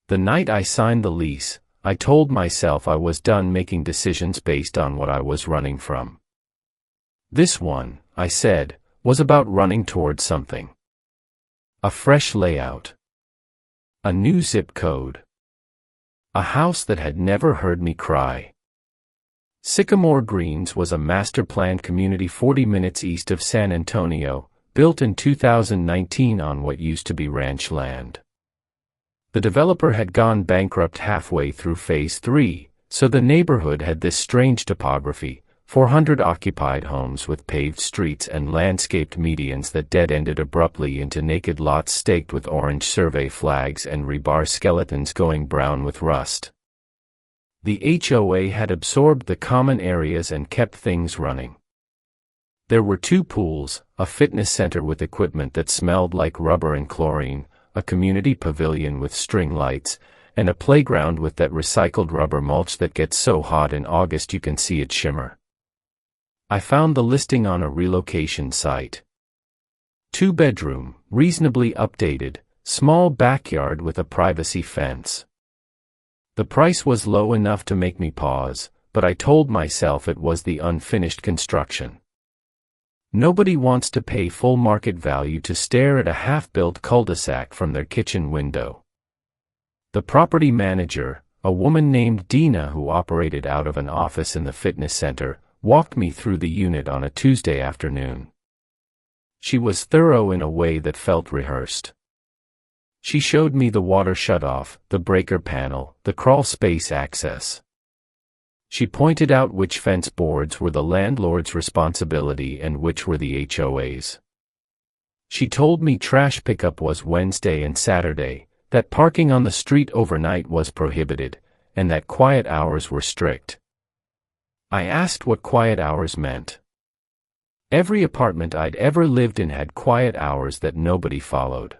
The night I signed the lease, I told myself I was done making decisions based on what I was running from. This one, I said, was about running towards something. A fresh layout. A new zip code. A house that had never heard me cry. Sycamore Greens was a master-planned community 40 minutes east of San Antonio, built in 2019 on what used to be ranch land. The developer had gone bankrupt halfway through Phase 3, so the neighborhood had this strange topography, 400 occupied homes with paved streets and landscaped medians that dead-ended abruptly into naked lots staked with orange survey flags and rebar skeletons going brown with rust. The HOA had absorbed the common areas and kept things running. There were 2 pools, a fitness center with equipment that smelled like rubber and chlorine, a community pavilion with string lights, and a playground with that recycled rubber mulch that gets so hot in August you can see it shimmer. I found the listing on a relocation site. 2-bedroom, reasonably updated, small backyard with a privacy fence. The price was low enough to make me pause, but I told myself it was the unfinished construction. Nobody wants to pay full market value to stare at a half-built cul-de-sac from their kitchen window. The property manager, a woman named Dina who operated out of an office in the fitness center, walked me through the unit on a Tuesday afternoon. She was thorough in a way that felt rehearsed. She showed me the water shutoff, the breaker panel, the crawl space access. She pointed out which fence boards were the landlord's responsibility and which were the HOA's. She told me trash pickup was Wednesday and Saturday, that parking on the street overnight was prohibited, and that quiet hours were strict. I asked what quiet hours meant. Every apartment I'd ever lived in had quiet hours that nobody followed.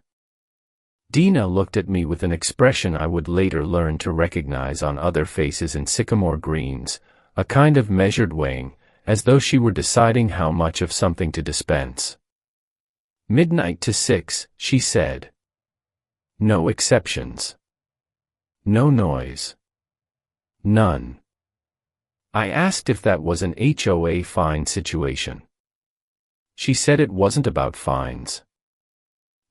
Dina looked at me with an expression I would later learn to recognize on other faces in Sycamore Greens, a kind of measured weighing, as though she were deciding how much of something to dispense. Midnight to 6, she said. No exceptions. No noise. None. I asked if that was an HOA fine situation. She said it wasn't about fines.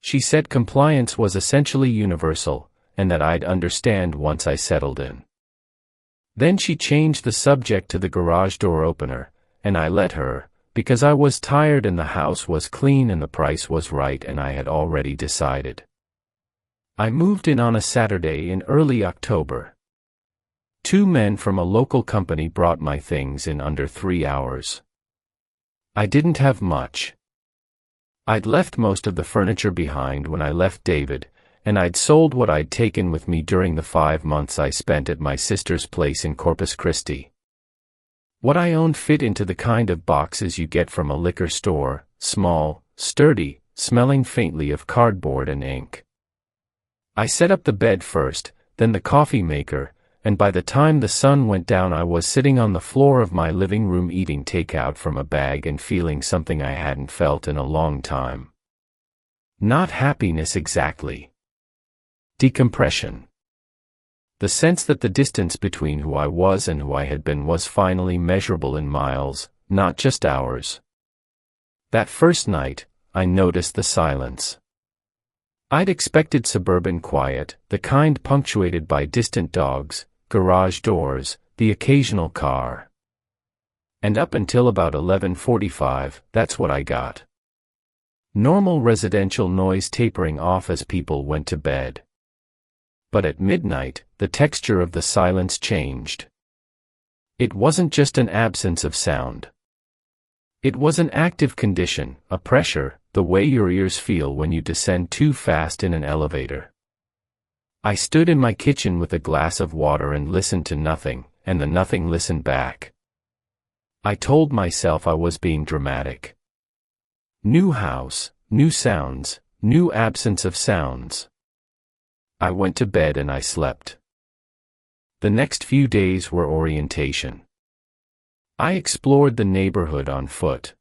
She said compliance was essentially universal, and that I'd understand once I settled in. Then she changed the subject to the garage door opener, and I let her, because I was tired and the house was clean and the price was right and I had already decided. I moved in on a Saturday in early October. 2 men from a local company brought my things in under 3 hours. I didn't have much. I'd left most of the furniture behind when I left David, and I'd sold what I'd taken with me during the 5 months I spent at my sister's place in Corpus Christi. What I owned fit into the kind of boxes you get from a liquor store, small, sturdy, smelling faintly of cardboard and ink. I set up the bed first, then the coffee maker, and by the time the sun went down I was sitting on the floor of my living room eating takeout from a bag and feeling something I hadn't felt in a long time. Not happiness exactly. Decompression. The sense that the distance between who I was and who I had been was finally measurable in miles, not just hours. That first night, I noticed the silence. I'd expected suburban quiet, the kind punctuated by distant dogs, garage doors, the occasional car. And up until about 11:45, that's what I got. Normal residential noise tapering off as people went to bed. But at midnight, the texture of the silence changed. It wasn't just an absence of sound. It was an active condition, a pressure, the way your ears feel when you descend too fast in an elevator. I stood in my kitchen with a glass of water and listened to nothing, and the nothing listened back. I told myself I was being dramatic. New house, new sounds, new absence of sounds. I went to bed and I slept. The next few days were orientation. I explored the neighborhood on foot.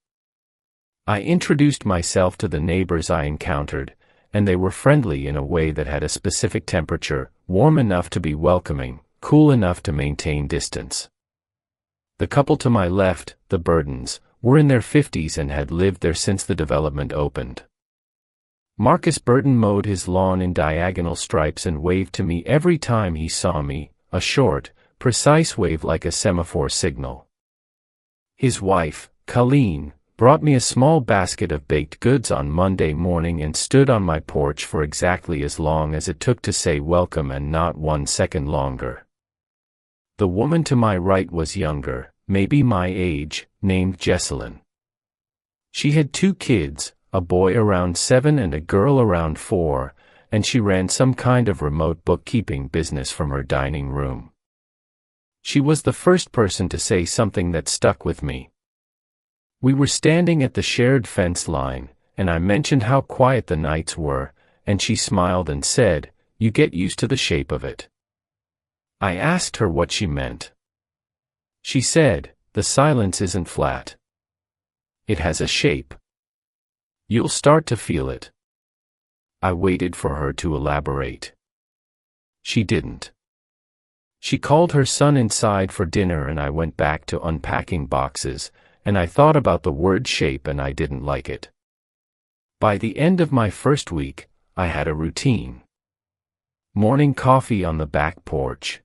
I introduced myself to the neighbors I encountered, and they were friendly in a way that had a specific temperature, warm enough to be welcoming, cool enough to maintain distance. The couple to my left, the Burdens, were in their 50s and had lived there since the development opened. Marcus Burton mowed his lawn in diagonal stripes and waved to me every time he saw me, a short, precise wave like a semaphore signal. His wife, Colleen, brought me a small basket of baked goods on Monday morning and stood on my porch for exactly as long as it took to say welcome and not 1 second longer. The woman to my right was younger, maybe my age, named Jessalyn. She had 2 kids, a boy around 7 and a girl around 4, and she ran some kind of remote bookkeeping business from her dining room. She was the first person to say something that stuck with me. We were standing at the shared fence line, and I mentioned how quiet the nights were, and she smiled and said, "You get used to the shape of it." I asked her what she meant. She said, "The silence isn't flat. It has a shape. You'll start to feel it." I waited for her to elaborate. She didn't. She called her son inside for dinner and I went back to unpacking boxes, and I thought about the word shape and I didn't like it. By the end of my first week, I had a routine. Morning coffee on the back porch.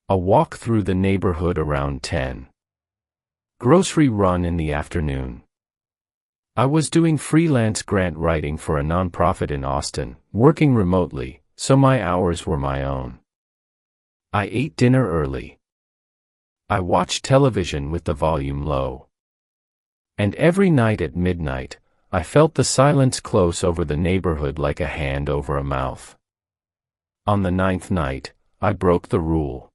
A walk through the neighborhood around 10. Grocery run in the afternoon. I was doing freelance grant writing for a nonprofit in Austin, working remotely, so my hours were my own. I ate dinner early. I watched television with the volume low. And every night at midnight, I felt the silence close over the neighborhood like a hand over a mouth. On the 9th night, I broke the rule.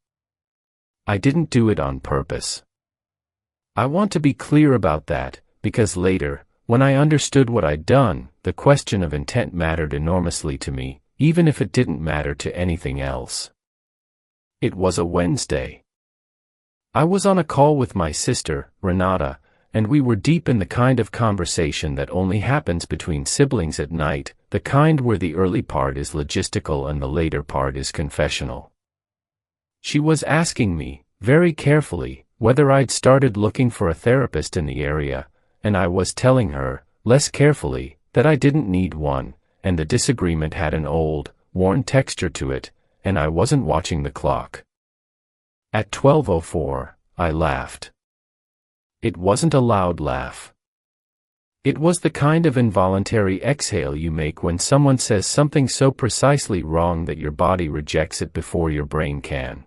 I didn't do it on purpose. I want to be clear about that, because later, when I understood what I'd done, the question of intent mattered enormously to me, even if it didn't matter to anything else. It was a Wednesday. I was on a call with my sister, Renata, and we were deep in the kind of conversation that only happens between siblings at night, the kind where the early part is logistical and the later part is confessional. She was asking me, very carefully, whether I'd started looking for a therapist in the area, and I was telling her, less carefully, that I didn't need one, and the disagreement had an old, worn texture to it, and I wasn't watching the clock. At 12:04, I laughed. It wasn't a loud laugh. It was the kind of involuntary exhale you make when someone says something so precisely wrong that your body rejects it before your brain can.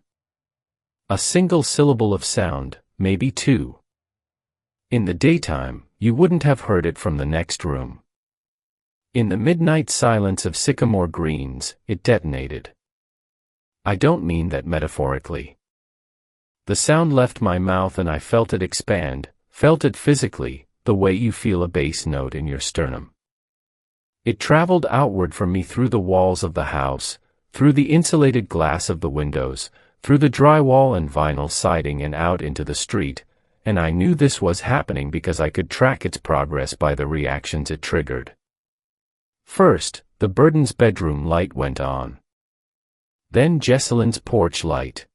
A single syllable of sound, maybe 2. In the daytime, you wouldn't have heard it from the next room. In the midnight silence of Sycamore Greens, it detonated. I don't mean that metaphorically. The sound left my mouth and I felt it expand, felt it physically, the way you feel a bass note in your sternum. It traveled outward from me through the walls of the house, through the insulated glass of the windows, through the drywall and vinyl siding and out into the street, and I knew this was happening because I could track its progress by the reactions it triggered. First, the Burden's bedroom light went on. Then Jessalyn's porch light.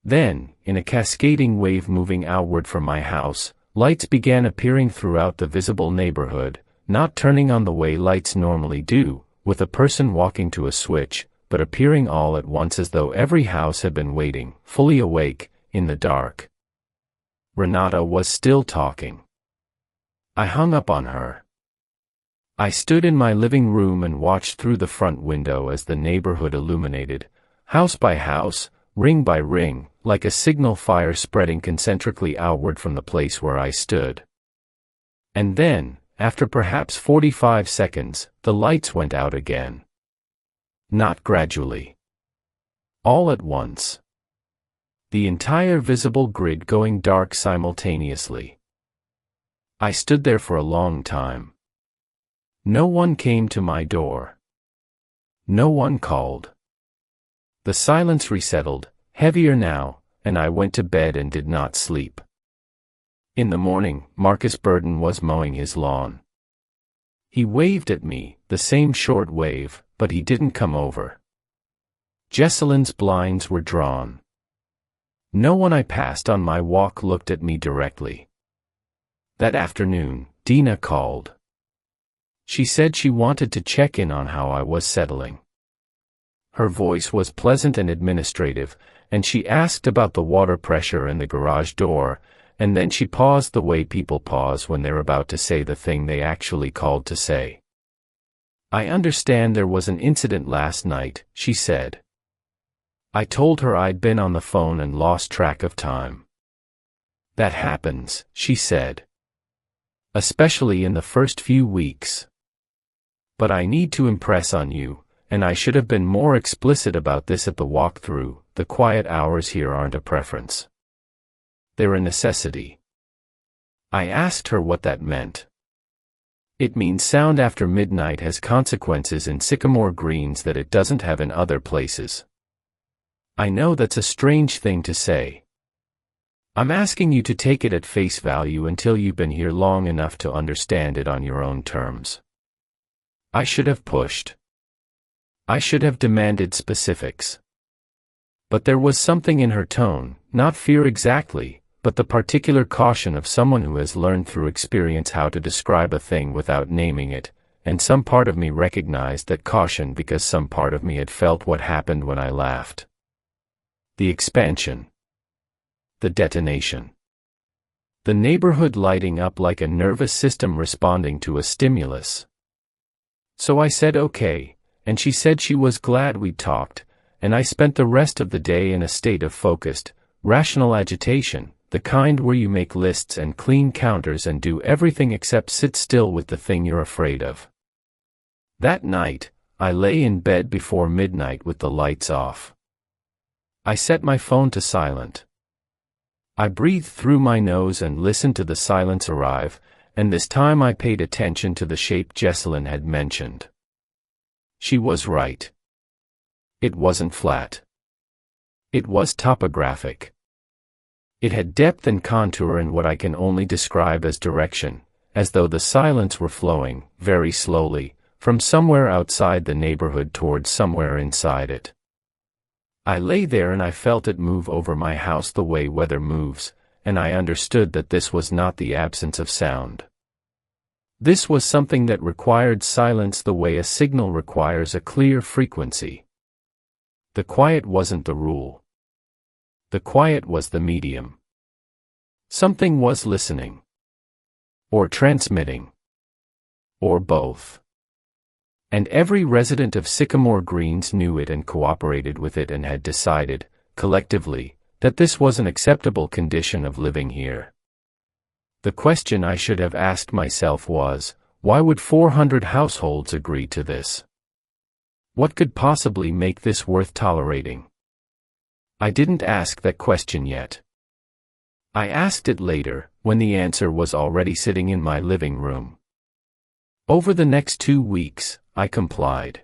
Then, in a cascading wave moving outward from my house, lights began appearing throughout the visible neighborhood, not turning on the way lights normally do, with a person walking to a switch, but appearing all at once as though every house had been waiting, fully awake, in the dark. Renata was still talking. I hung up on her. I stood in my living room and watched through the front window as the neighborhood illuminated, house by house, ring by ring, like a signal fire spreading concentrically outward from the place where I stood. And then, after perhaps 45 seconds, the lights went out again. Not gradually. All at once. The entire visible grid going dark simultaneously. I stood there for a long time. No one came to my door. No one called. The silence resettled, heavier now, and I went to bed and did not sleep. In the morning, Marcus Burton was mowing his lawn. He waved at me, the same short wave, but he didn't come over. Jesselyn's blinds were drawn. No one I passed on my walk looked at me directly. That afternoon, Dina called. She said she wanted to check in on how I was settling. Her voice was pleasant and administrative, and she asked about the water pressure and the garage door, and then she paused the way people pause when they're about to say the thing they actually called to say. "I understand there was an incident last night," she said. I told her I'd been on the phone and lost track of time. "That happens," she said. "Especially in the first few weeks. But I need to impress on you, and I should have been more explicit about this at the walkthrough, the quiet hours here aren't a preference. They're a necessity." I asked her what that meant. "It means sound after midnight has consequences in Sycamore Greens that it doesn't have in other places." I know that's a strange thing to say. I'm asking you to take it at face value until you've been here long enough to understand it on your own terms. I should have pushed. I should have demanded specifics. But there was something in her tone, not fear exactly, but the particular caution of someone who has learned through experience how to describe a thing without naming it, and some part of me recognized that caution because some part of me had felt what happened when I laughed. The expansion. The detonation. The neighborhood lighting up like a nervous system responding to a stimulus. So I said okay, and she said she was glad we'd talked, and I spent the rest of the day in a state of focused, rational agitation, the kind where you make lists and clean counters and do everything except sit still with the thing you're afraid of. That night, I lay in bed before midnight with the lights off. I set my phone to silent. I breathed through my nose and listened to the silence arrive, and this time I paid attention to the shape Jesselyn had mentioned. She was right. It wasn't flat. It was topographic. It had depth and contour and what I can only describe as direction, as though the silence were flowing, very slowly, from somewhere outside the neighborhood towards somewhere inside it. I lay there and I felt it move over my house the way weather moves, and I understood that this was not the absence of sound. This was something that required silence the way a signal requires a clear frequency. The quiet wasn't the rule. The quiet was the medium. Something was listening. Or transmitting. Or both. And every resident of Sycamore Greens knew it and cooperated with it and had decided, collectively, that this was an acceptable condition of living here. The question I should have asked myself was, why would 400 households agree to this? What could possibly make this worth tolerating? I didn't ask that question yet. I asked it later, when the answer was already sitting in my living room. Over the next 2 weeks, I complied.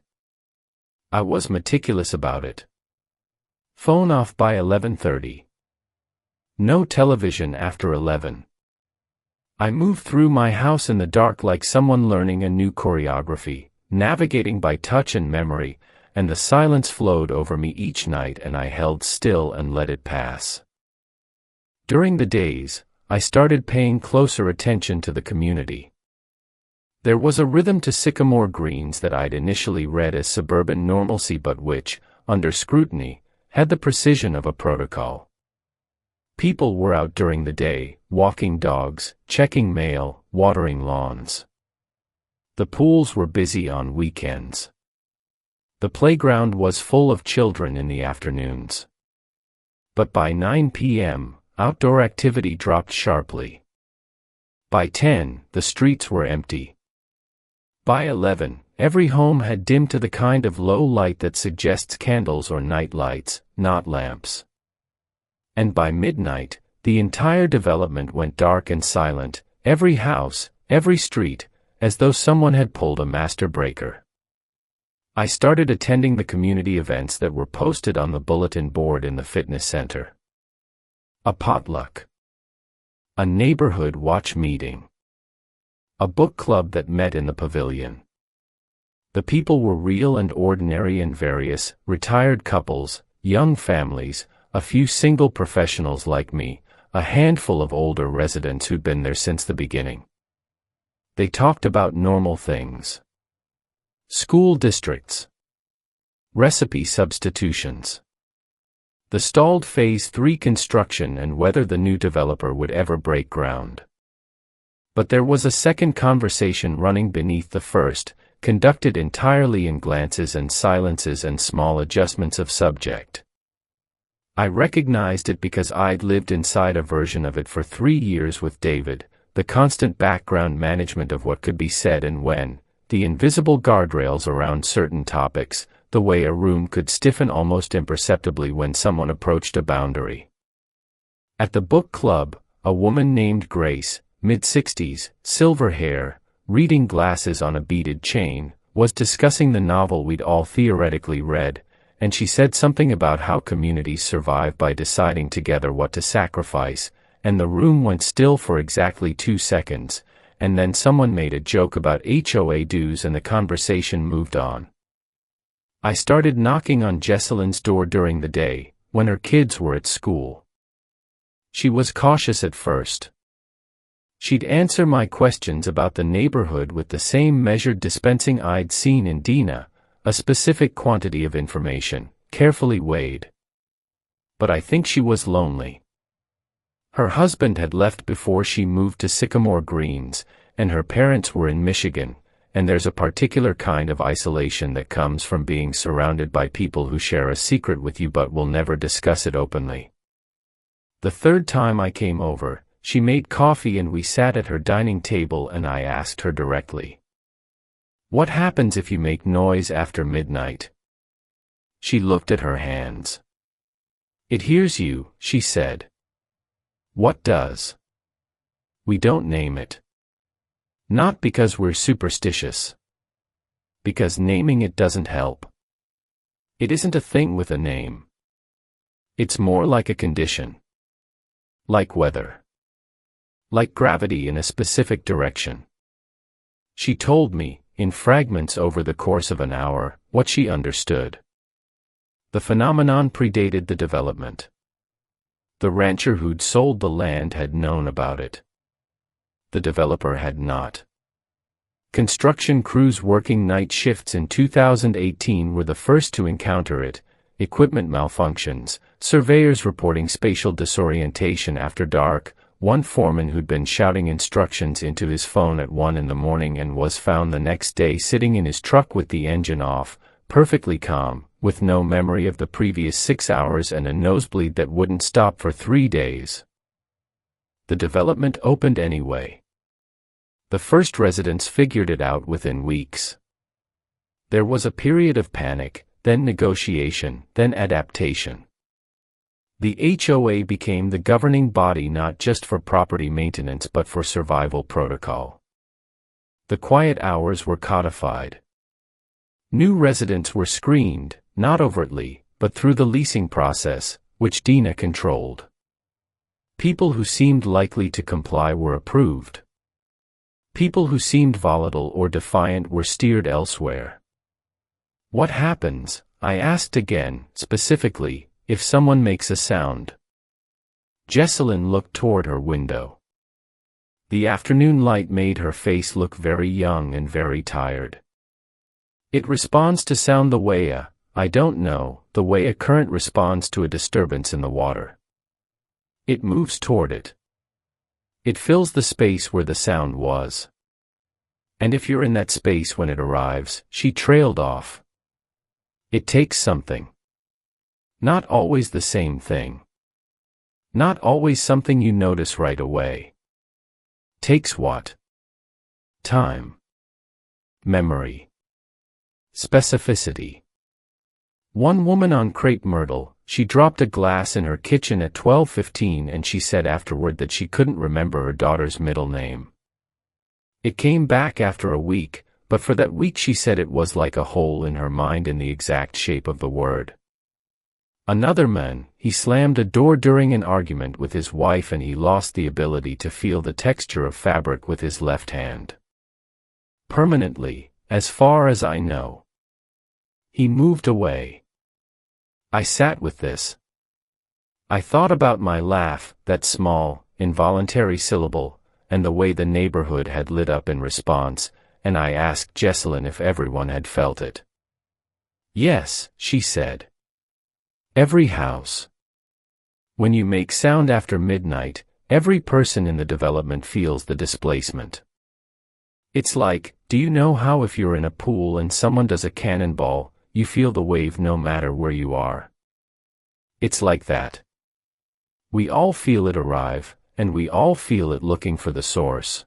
I was meticulous about it. Phone off by 11:30. No television after 11. I moved through my house in the dark like someone learning a new choreography, navigating by touch and memory, and the silence flowed over me each night and I held still and let it pass. During the days, I started paying closer attention to the community. There was a rhythm to Sycamore Greens that I'd initially read as suburban normalcy but which, under scrutiny, had the precision of a protocol. People were out during the day, walking dogs, checking mail, watering lawns. The pools were busy on weekends. The playground was full of children in the afternoons. But by 9 p.m., outdoor activity dropped sharply. By 10, the streets were empty. By 11, every home had dimmed to the kind of low light that suggests candles or night lights, not lamps. And by midnight, the entire development went dark and silent, every house, every street, as though someone had pulled a master breaker. I started attending the community events that were posted on the bulletin board in the fitness center. A potluck. A neighborhood watch meeting. A book club that met in the pavilion. The people were real and ordinary and various, retired couples, young families, a few single professionals like me, a handful of older residents who'd been there since the beginning. They talked about normal things. School districts. Recipe substitutions. The stalled Phase 3 construction and whether the new developer would ever break ground. But there was a second conversation running beneath the first, conducted entirely in glances and silences and small adjustments of subject. I recognized it because I'd lived inside a version of it for 3 years with David, the constant background management of what could be said and when, the invisible guardrails around certain topics, the way a room could stiffen almost imperceptibly when someone approached a boundary. At the book club, a woman named Grace, mid-60s, silver hair, reading glasses on a beaded chain, was discussing the novel we'd all theoretically read, and she said something about how communities survive by deciding together what to sacrifice, and the room went still for exactly 2 seconds, and then someone made a joke about HOA dues and the conversation moved on. I started knocking on Jesselyn's door during the day, when her kids were at school. She was cautious at first. She'd answer my questions about the neighborhood with the same measured dispensing I'd seen in Dina, a specific quantity of information, carefully weighed. But I think she was lonely. Her husband had left before she moved to Sycamore Greens, and her parents were in Michigan, and there's a particular kind of isolation that comes from being surrounded by people who share a secret with you but will never discuss it openly. The third time I came over, she made coffee and we sat at her dining table and I asked her directly, "What happens if you make noise after midnight?" She looked at her hands. "It hears you," she said. "What does?" "We don't name it. Not because we're superstitious. Because naming it doesn't help. It isn't a thing with a name. It's more like a condition. Like weather. Like gravity in a specific direction." She told me, in fragments over the course of an hour, what she understood. The phenomenon predated the development. The rancher who'd sold the land had known about it. The developer had not. Construction crews working night shifts in 2018 were the first to encounter it, equipment malfunctions, surveyors reporting spatial disorientation after dark, one foreman who'd been shouting instructions into his phone at 1 in the morning and was found the next day sitting in his truck with the engine off, perfectly calm, with no memory of the previous 6 hours and a nosebleed that wouldn't stop for 3 days. The development opened anyway. The first residents figured it out within weeks. There was a period of panic, then negotiation, then adaptation. The HOA became the governing body not just for property maintenance but for survival protocol. The quiet hours were codified. New residents were screened, not overtly, but through the leasing process, which Dina controlled. People who seemed likely to comply were approved. People who seemed volatile or defiant were steered elsewhere. What happens, I asked again, specifically, if someone makes a sound? Jesselyn looked toward her window. The afternoon light made her face look very young and very tired. It responds to sound the way the way a current responds to a disturbance in the water. It moves toward it. It fills the space where the sound was. And if you're in that space when it arrives, she trailed off. It takes something. Not always the same thing. Not always something you notice right away. Takes what? Time. Memory. Specificity. One woman on Crepe Myrtle, she dropped a glass in her kitchen at 12:15 and she said afterward that she couldn't remember her daughter's middle name. It came back after a week, but for that week she said it was like a hole in her mind in the exact shape of the word. Another man, he slammed a door during an argument with his wife and he lost the ability to feel the texture of fabric with his left hand. Permanently, as far as I know. He moved away. I sat with this. I thought about my laugh, that small, involuntary syllable, and the way the neighborhood had lit up in response, and I asked Jessalyn if everyone had felt it. Yes, she said. Every house. When you make sound after midnight, every person in the development feels the displacement. It's like, do you know how if you're in a pool and someone does a cannonball, you feel the wave no matter where you are? It's like that. We all feel it arrive, and we all feel it looking for the source.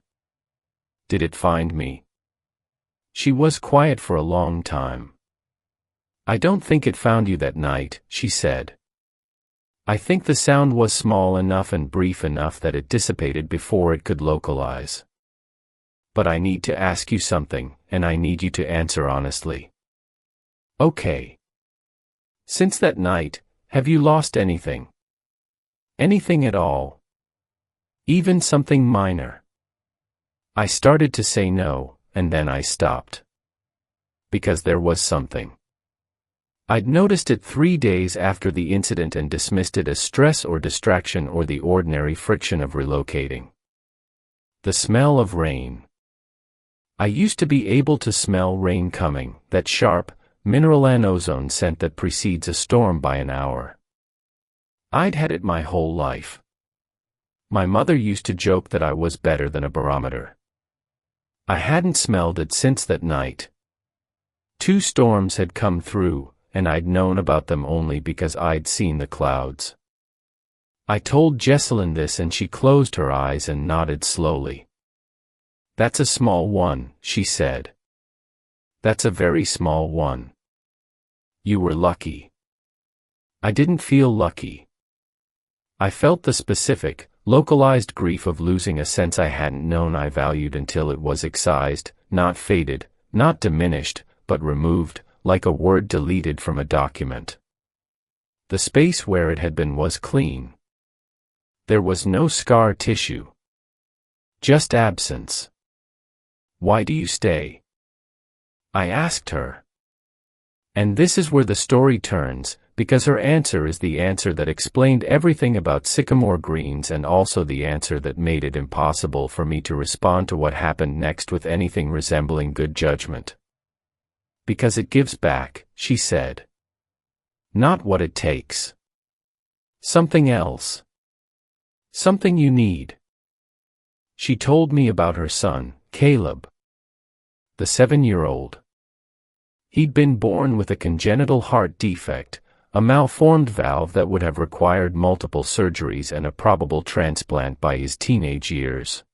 Did it find me? She was quiet for a long time. I don't think it found you that night, she said. I think the sound was small enough and brief enough that it dissipated before it could localize. But I need to ask you something, and I need you to answer honestly. Okay. Since that night, have you lost anything? Anything at all? Even something minor? I started to say no, and then I stopped. Because there was something. I'd noticed it 3 days after the incident and dismissed it as stress or distraction or the ordinary friction of relocating. The smell of rain. I used to be able to smell rain coming, that sharp, mineral and ozone scent that precedes a storm by an hour. I'd had it my whole life. My mother used to joke that I was better than a barometer. I hadn't smelled it since that night. 2 storms had come through, and I'd known about them only because I'd seen the clouds. I told Jessalyn this and she closed her eyes and nodded slowly. That's a small one, she said. That's a very small one. You were lucky. I didn't feel lucky. I felt the specific, localized grief of losing a sense I hadn't known I valued until it was excised, not faded, not diminished, but removed, like a word deleted from a document. The space where it had been was clean. There was no scar tissue. Just absence. Why do you stay? I asked her. And this is where the story turns, because her answer is the answer that explained everything about Sycamore Greens and also the answer that made it impossible for me to respond to what happened next with anything resembling good judgment. Because it gives back, she said. Not what it takes. Something else. Something you need. She told me about her son, Caleb. The 7-year-old. He'd been born with a congenital heart defect, a malformed valve that would have required multiple surgeries and a probable transplant by his teenage years.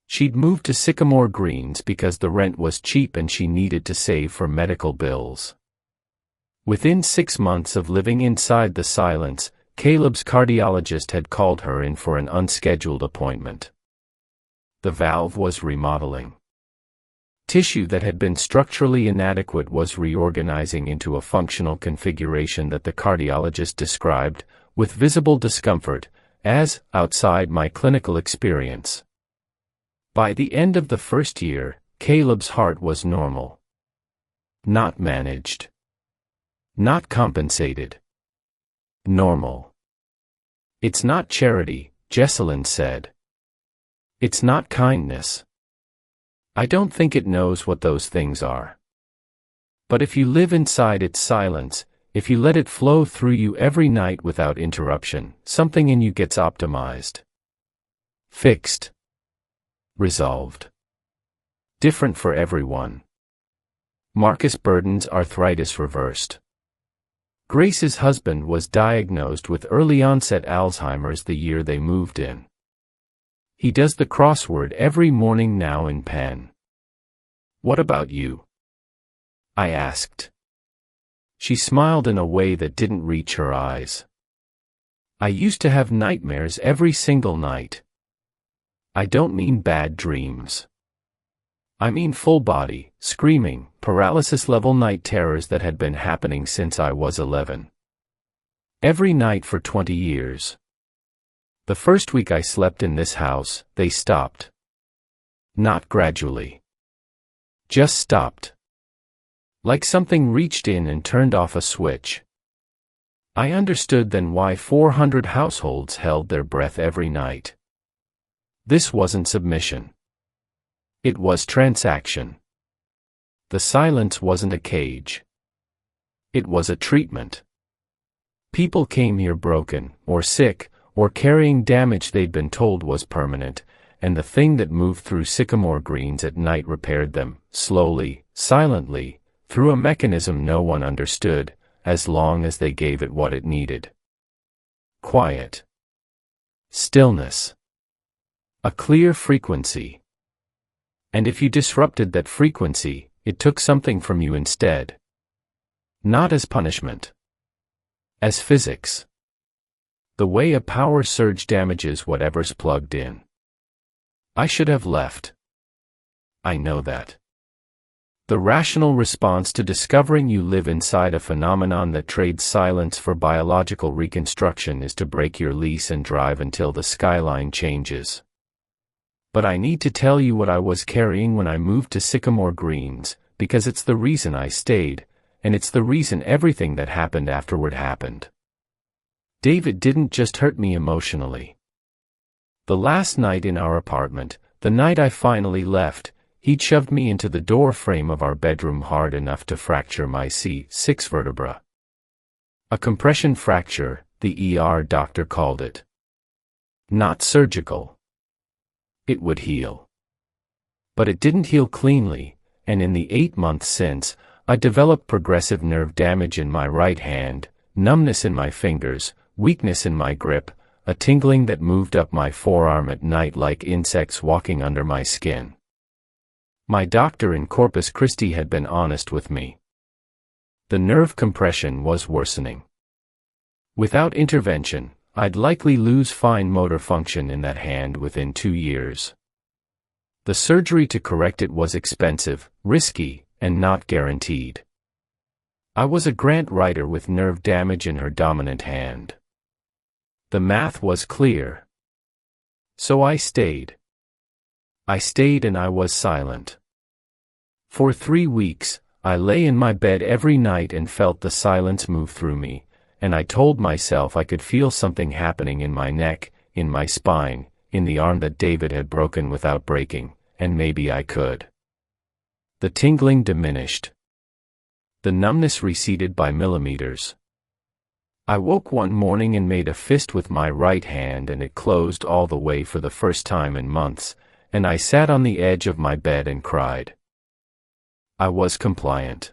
She'd moved to Sycamore Greens because the rent was cheap and she needed to save for medical bills. Within 6 months of living inside the silence, Caleb's cardiologist had called her in for an unscheduled appointment. The valve was remodeling. Tissue that had been structurally inadequate was reorganizing into a functional configuration that the cardiologist described, with visible discomfort, as outside my clinical experience. By the end of the first year, Caleb's heart was normal. Not managed. Not compensated. Normal. It's not charity, Jessalyn said. It's not kindness. I don't think it knows what those things are. But if you live inside its silence, if you let it flow through you every night without interruption, something in you gets optimized. Fixed. Resolved. Different for everyone. Marcus Burden's arthritis reversed. Grace's husband was diagnosed with early-onset Alzheimer's the year they moved in. He does the crossword every morning now in pen. What about you? I asked. She smiled in a way that didn't reach her eyes. I used to have nightmares every single night. I don't mean bad dreams. I mean full body, screaming, paralysis-level night terrors that had been happening since I was 11. Every night for 20 years. The first week I slept in this house, they stopped. Not gradually. Just stopped. Like something reached in and turned off a switch. I understood then why 400 households held their breath every night. This wasn't submission. It was transaction. The silence wasn't a cage. It was a treatment. People came here broken, or sick, or carrying damage they'd been told was permanent, and the thing that moved through Sycamore Greens at night repaired them, slowly, silently, through a mechanism no one understood, as long as they gave it what it needed. Quiet. Stillness. A clear frequency. And if you disrupted that frequency, it took something from you instead. Not as punishment. As physics. The way a power surge damages whatever's plugged in. I should have left. I know that. The rational response to discovering you live inside a phenomenon that trades silence for biological reconstruction is to break your lease and drive until the skyline changes. But I need to tell you what I was carrying when I moved to Sycamore Greens, because it's the reason I stayed, and it's the reason everything that happened afterward happened. David didn't just hurt me emotionally. The last night in our apartment, the night I finally left, he'd shoved me into the door frame of our bedroom hard enough to fracture my C6 vertebra. A compression fracture, the ER doctor called it. Not surgical. It would heal. But it didn't heal cleanly, and in the 8 months since, I developed progressive nerve damage in my right hand, numbness in my fingers, weakness in my grip, a tingling that moved up my forearm at night like insects walking under my skin. My doctor in Corpus Christi had been honest with me. The nerve compression was worsening. Without intervention, I'd likely lose fine motor function in that hand within 2 years. The surgery to correct it was expensive, risky, and not guaranteed. I was a grant writer with nerve damage in her dominant hand. The math was clear. So I stayed. I stayed and I was silent. For 3 weeks, I lay in my bed every night and felt the silence move through me, and I told myself I could feel something happening in my neck, in my spine, in the arm that David had broken without breaking, and maybe I could. The tingling diminished. The numbness receded by millimeters. I woke one morning and made a fist with my right hand and it closed all the way for the first time in months, and I sat on the edge of my bed and cried. I was compliant.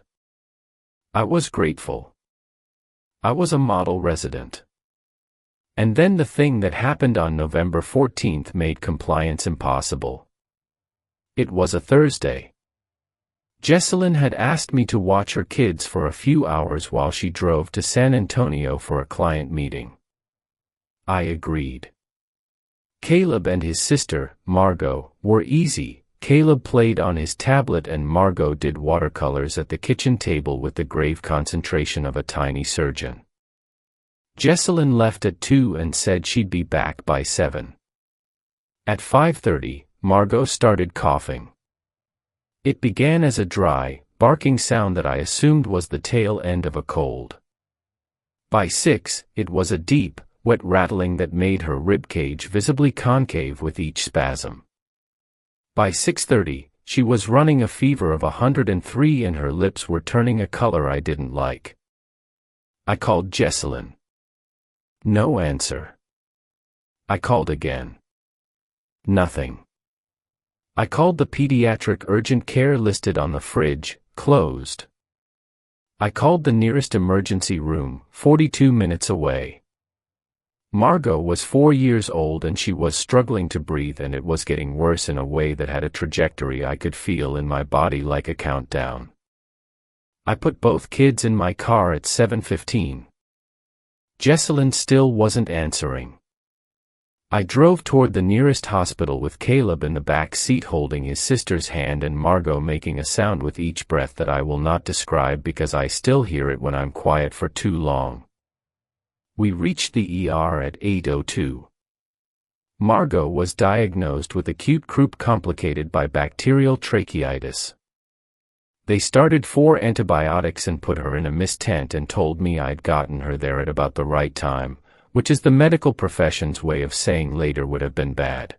I was grateful. I was a model resident. And then the thing that happened on November 14th made compliance impossible. It was a Thursday. Jessalyn had asked me to watch her kids for a few hours while she drove to San Antonio for a client meeting. I agreed. Caleb and his sister, Margot, were easy. Caleb played on his tablet and Margot did watercolors at the kitchen table with the grave concentration of a tiny surgeon. Jessalyn left at 2 and said she'd be back by 7. At 5:30, Margot started coughing. It began as a dry, barking sound that I assumed was the tail end of a cold. By 6, it was a deep, wet rattling that made her ribcage visibly concave with each spasm. By 6:30, she was running a fever of 103 and her lips were turning a color I didn't like. I called Jessalyn. No answer. I called again. Nothing. I called the pediatric urgent care listed on the fridge, closed. I called the nearest emergency room, 42 minutes away. Margot was 4 years old and she was struggling to breathe and it was getting worse in a way that had a trajectory I could feel in my body like a countdown. I put both kids in my car at 7:15. Jessalyn still wasn't answering. I drove toward the nearest hospital with Caleb in the back seat holding his sister's hand and Margot making a sound with each breath that I will not describe because I still hear it when I'm quiet for too long. We reached the ER at 8:02. Margot was diagnosed with acute croup complicated by bacterial tracheitis. They started 4 antibiotics and put her in a mist tent and told me I'd gotten her there at about the right time, which is the medical profession's way of saying later would have been bad.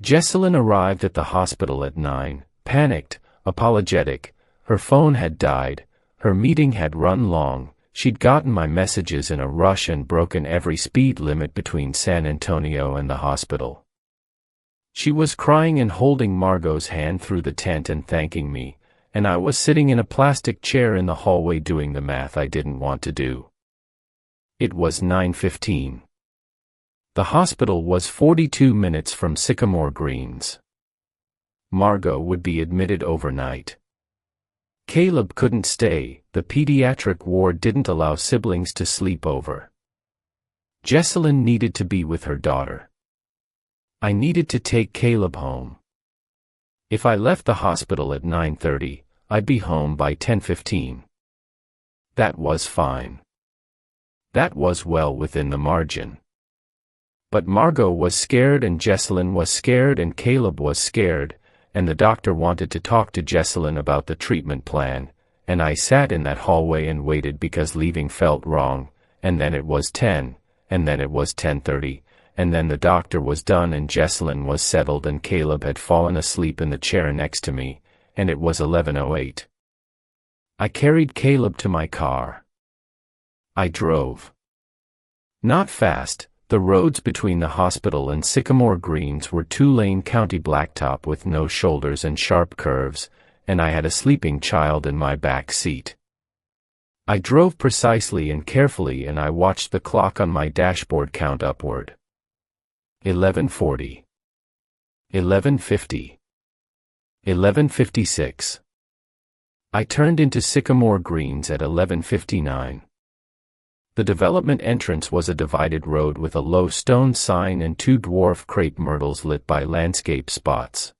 Jessalyn arrived at the hospital at 9, panicked, apologetic. Her phone had died, her meeting had run long, she'd gotten my messages in a rush and broken every speed limit between San Antonio and the hospital. She was crying and holding Margot's hand through the tent and thanking me, and I was sitting in a plastic chair in the hallway doing the math I didn't want to do. It was 9:15. The hospital was 42 minutes from Sycamore Greens. Margot would be admitted overnight. Caleb couldn't stay, the pediatric ward didn't allow siblings to sleep over. Jessalyn needed to be with her daughter. I needed to take Caleb home. If I left the hospital at 9:30, I'd be home by 10:15. That was fine. That was well within the margin. But Margot was scared and Jessalyn was scared and Caleb was scared, and the doctor wanted to talk to Jessalyn about the treatment plan, and I sat in that hallway and waited because leaving felt wrong, and then it was 10, and then it was 10:30, and then the doctor was done and Jessalyn was settled and Caleb had fallen asleep in the chair next to me, and it was 11:08. I carried Caleb to my car. I drove. Not fast. The roads between the hospital and Sycamore Greens were 2-lane county blacktop with no shoulders and sharp curves, and I had a sleeping child in my back seat. I drove precisely and carefully and I watched the clock on my dashboard count upward. 11:40. 11:50. 11:56. I turned into Sycamore Greens at 11:59. The development entrance was a divided road with a low stone sign and 2 dwarf crepe myrtles lit by landscape spots.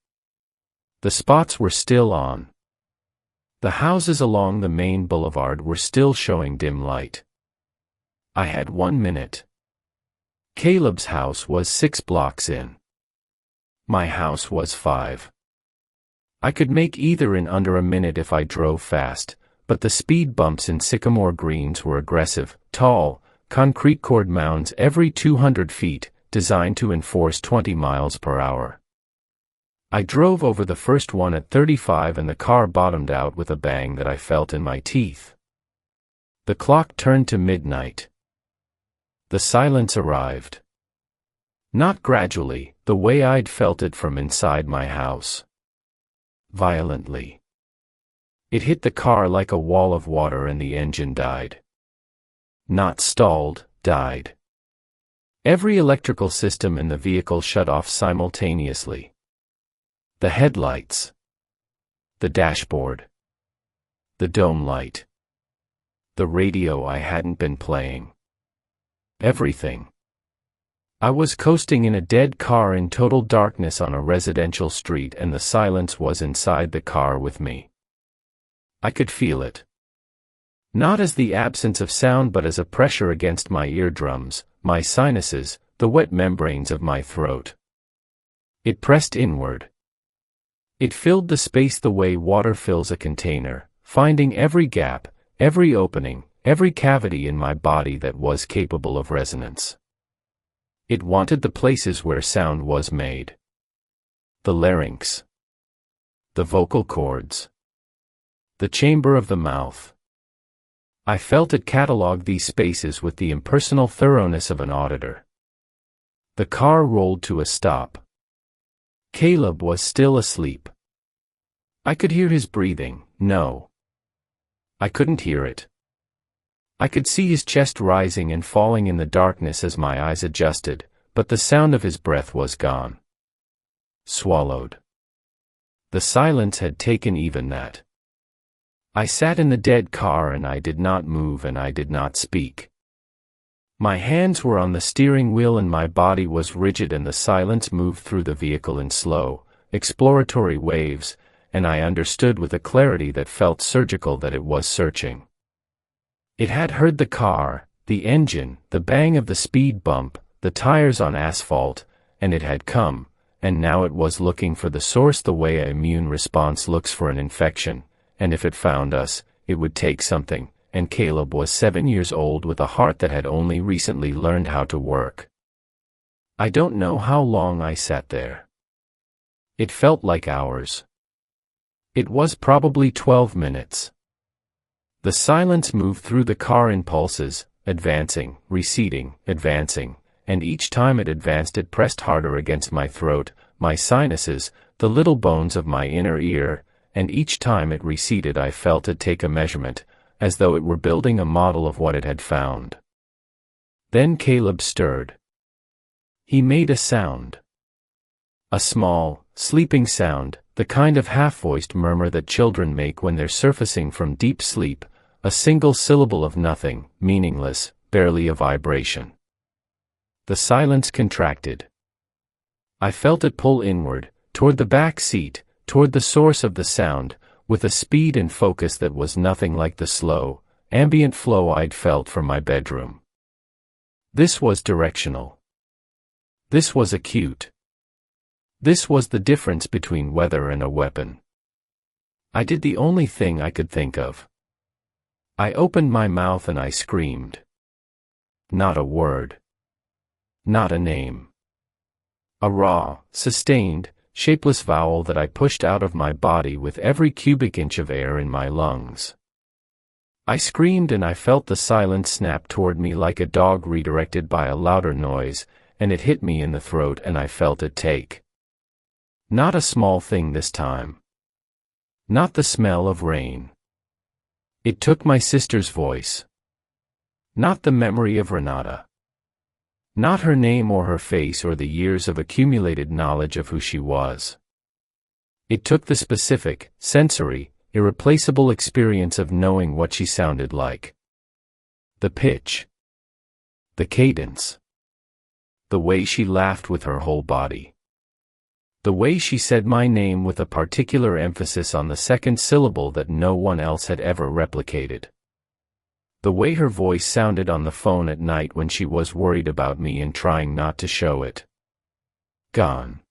The spots were still on. The houses along the main boulevard were still showing dim light. I had 1 minute. Caleb's house was 6 blocks in. My house was 5. I could make either in under a minute if I drove fast, but the speed bumps in Sycamore Greens were aggressive, tall, concrete cord mounds every 200 feet, designed to enforce 20 miles per hour. I drove over the first one at 35 and the car bottomed out with a bang that I felt in my teeth. The clock turned to midnight. The silence arrived. Not gradually, the way I'd felt it from inside my house. Violently. It hit the car like a wall of water and the engine died. Not stalled, died. Every electrical system in the vehicle shut off simultaneously. The headlights. The dashboard. The dome light. The radio I hadn't been playing. Everything. I was coasting in a dead car in total darkness on a residential street and the silence was inside the car with me. I could feel it. Not as the absence of sound but as a pressure against my eardrums, my sinuses, the wet membranes of my throat. It pressed inward. It filled the space the way water fills a container, finding every gap, every opening, every cavity in my body that was capable of resonance. It wanted the places where sound was made. The larynx. The vocal cords. The chamber of the mouth. I felt it catalog these spaces with the impersonal thoroughness of an auditor. The car rolled to a stop. Caleb was still asleep. I could hear his breathing, no. I couldn't hear it. I could see his chest rising and falling in the darkness as my eyes adjusted, but the sound of his breath was gone. Swallowed. The silence had taken even that. I sat in the dead car and I did not move and I did not speak. My hands were on the steering wheel and my body was rigid and the silence moved through the vehicle in slow, exploratory waves, and I understood with a clarity that felt surgical that it was searching. It had heard the car, the engine, the bang of the speed bump, the tires on asphalt, and it had come, and now it was looking for the source the way an immune response looks for an infection, and if it found us, it would take something, and Caleb was 7 years old with a heart that had only recently learned how to work. I don't know how long I sat there. It felt like hours. It was probably 12 minutes. The silence moved through the car in pulses, advancing, receding, advancing, and each time it advanced it pressed harder against my throat, my sinuses, the little bones of my inner ear, and each time it receded I felt it take a measurement, as though it were building a model of what it had found. Then Caleb stirred. He made a sound. A small, sleeping sound, the kind of half-voiced murmur that children make when they're surfacing from deep sleep, a single syllable of nothing, meaningless, barely a vibration. The silence contracted. I felt it pull inward, toward the back seat, toward the source of the sound, with a speed and focus that was nothing like the slow, ambient flow I'd felt from my bedroom. This was directional. This was acute. This was the difference between weather and a weapon. I did the only thing I could think of. I opened my mouth and I screamed. Not a word. Not a name. A raw, sustained, shapeless vowel that I pushed out of my body with every cubic inch of air in my lungs. I screamed and I felt the silence snap toward me like a dog redirected by a louder noise, and it hit me in the throat and I felt it take. Not a small thing this time. Not the smell of rain. It took my sister's voice. Not the memory of Renata. Not her name or her face or the years of accumulated knowledge of who she was. It took the specific, sensory, irreplaceable experience of knowing what she sounded like. The pitch. The cadence. The way she laughed with her whole body. The way she said my name with a particular emphasis on the second syllable that no one else had ever replicated. The way her voice sounded on the phone at night when she was worried about me and trying not to show it. Gone.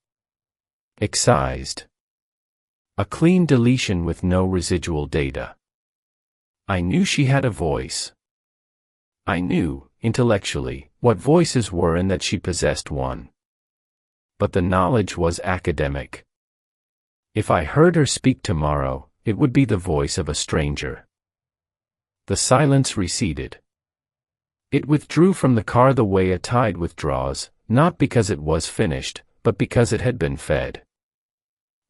Excised. A clean deletion with no residual data. I knew she had a voice. I knew, intellectually, what voices were and that she possessed one. But the knowledge was academic. If I heard her speak tomorrow, it would be the voice of a stranger. The silence receded. It withdrew from the car the way a tide withdraws, not because it was finished, but because it had been fed.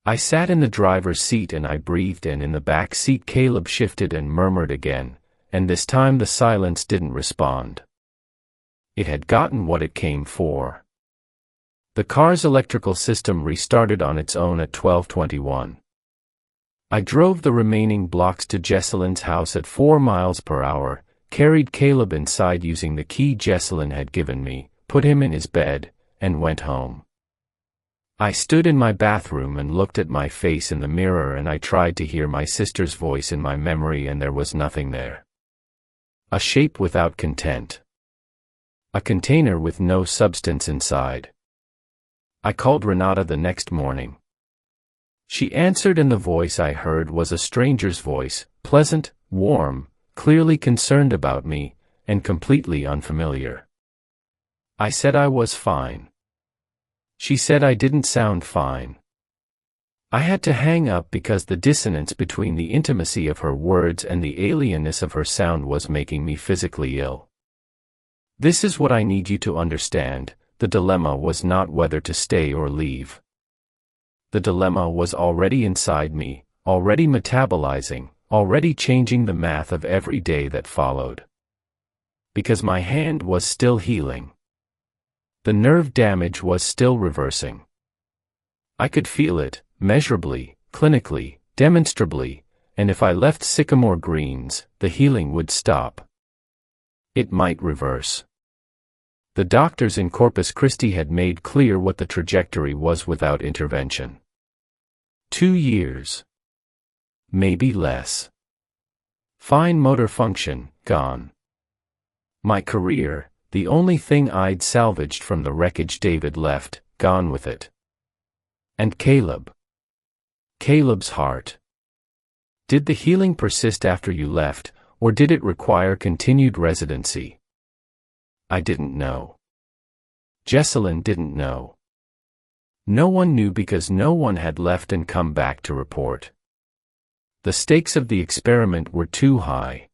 I sat in the driver's seat and I breathed, and in the back seat Caleb shifted and murmured again, and this time the silence didn't respond. It had gotten what it came for. The car's electrical system restarted on its own at 12:21. I drove the remaining blocks to Jesselyn's house at 4 miles per hour, carried Caleb inside using the key Jesselyn had given me, put him in his bed, and went home. I stood in my bathroom and looked at my face in the mirror and I tried to hear my sister's voice in my memory and there was nothing there. A shape without content. A container with no substance inside. I called Renata the next morning. She answered and the voice I heard was a stranger's voice, pleasant, warm, clearly concerned about me, and completely unfamiliar. I said I was fine. She said I didn't sound fine. I had to hang up because the dissonance between the intimacy of her words and the alienness of her sound was making me physically ill. This is what I need you to understand. The dilemma was not whether to stay or leave. The dilemma was already inside me, already metabolizing, already changing the math of every day that followed. Because my hand was still healing. The nerve damage was still reversing. I could feel it, measurably, clinically, demonstrably, and if I left Sycamore Greens, the healing would stop. It might reverse. The doctors in Corpus Christi had made clear what the trajectory was without intervention. 2 years. Maybe less. Fine motor function, gone. My career, the only thing I'd salvaged from the wreckage David left, gone with it. And Caleb. Caleb's heart. Did the healing persist after you left, or did it require continued residency? I didn't know. Jessalyn didn't know. No one knew because no one had left and come back to report. The stakes of the experiment were too high.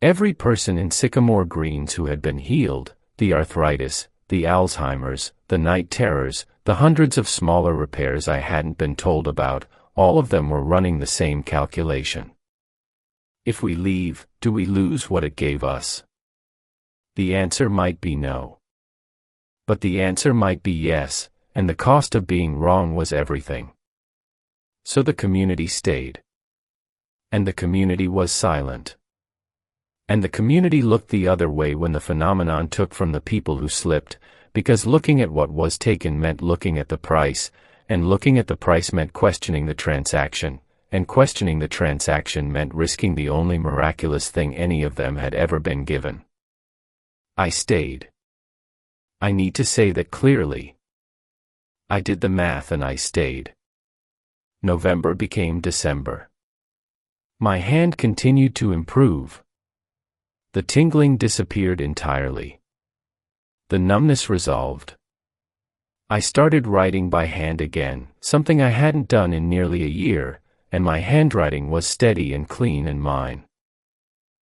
Every person in Sycamore Greens who had been healed, the arthritis, the Alzheimer's, the night terrors, the hundreds of smaller repairs I hadn't been told about, all of them were running the same calculation. If we leave, do we lose what it gave us? The answer might be no. But the answer might be yes, and the cost of being wrong was everything. So the community stayed. And the community was silent. And the community looked the other way when the phenomenon took from the people who slipped, because looking at what was taken meant looking at the price, and looking at the price meant questioning the transaction, and questioning the transaction meant risking the only miraculous thing any of them had ever been given. I stayed. I need to say that clearly. I did the math and I stayed. November became December. My hand continued to improve. The tingling disappeared entirely. The numbness resolved. I started writing by hand again, something I hadn't done in nearly a year, and my handwriting was steady and clean and mine.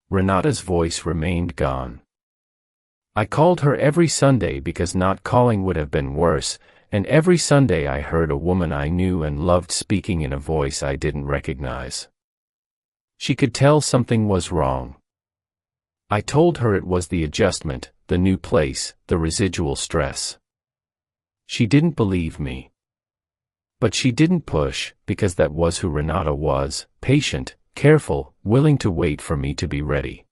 Renata's voice remained gone. I called her every Sunday because not calling would have been worse, and every Sunday I heard a woman I knew and loved speaking in a voice I didn't recognize. She could tell something was wrong. I told her it was the adjustment, the new place, the residual stress. She didn't believe me. But she didn't push, because that was who Renata was, patient, careful, willing to wait for me to be ready.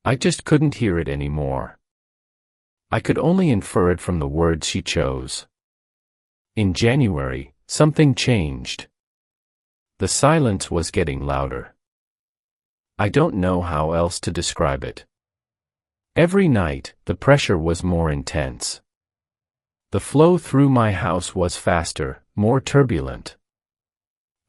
I just couldn't hear it anymore. I could only infer it from the words she chose. In January, something changed. The silence was getting louder. I don't know how else to describe it. Every night, the pressure was more intense. The flow through my house was faster, more turbulent.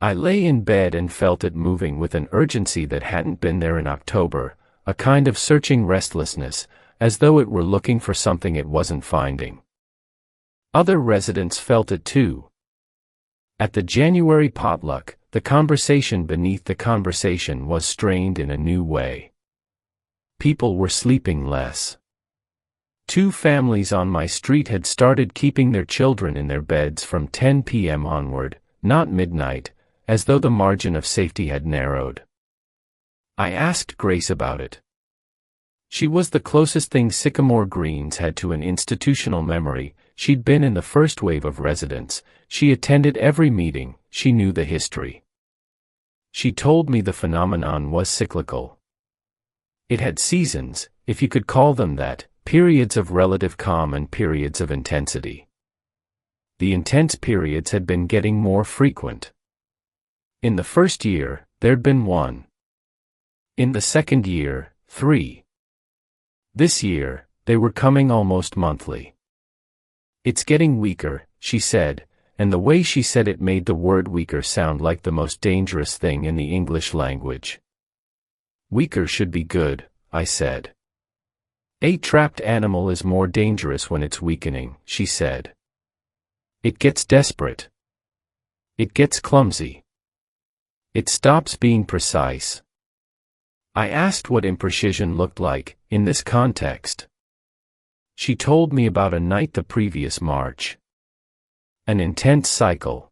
I lay in bed and felt it moving with an urgency that hadn't been there in October, a kind of searching restlessness, as though it were looking for something it wasn't finding. Other residents felt it too. At the January potluck, the conversation beneath the conversation was strained in a new way. People were sleeping less. 2 families on my street had started keeping their children in their beds from 10 p.m. onward, not midnight, as though the margin of safety had narrowed. I asked Grace about it. She was the closest thing Sycamore Greens had to an institutional memory. She'd been in the first wave of residents, she attended every meeting, she knew the history. She told me the phenomenon was cyclical. It had seasons, if you could call them that, periods of relative calm and periods of intensity. The intense periods had been getting more frequent. In the first year, there'd been 1. In the second year, 3. This year, they were coming almost monthly. It's getting weaker, she said, and the way she said it made the word weaker sound like the most dangerous thing in the English language. Weaker should be good, I said. A trapped animal is more dangerous when it's weakening, she said. It gets desperate. It gets clumsy. It stops being precise. I asked what imprecision looked like, in this context. She told me about a night the previous March. An intense cycle.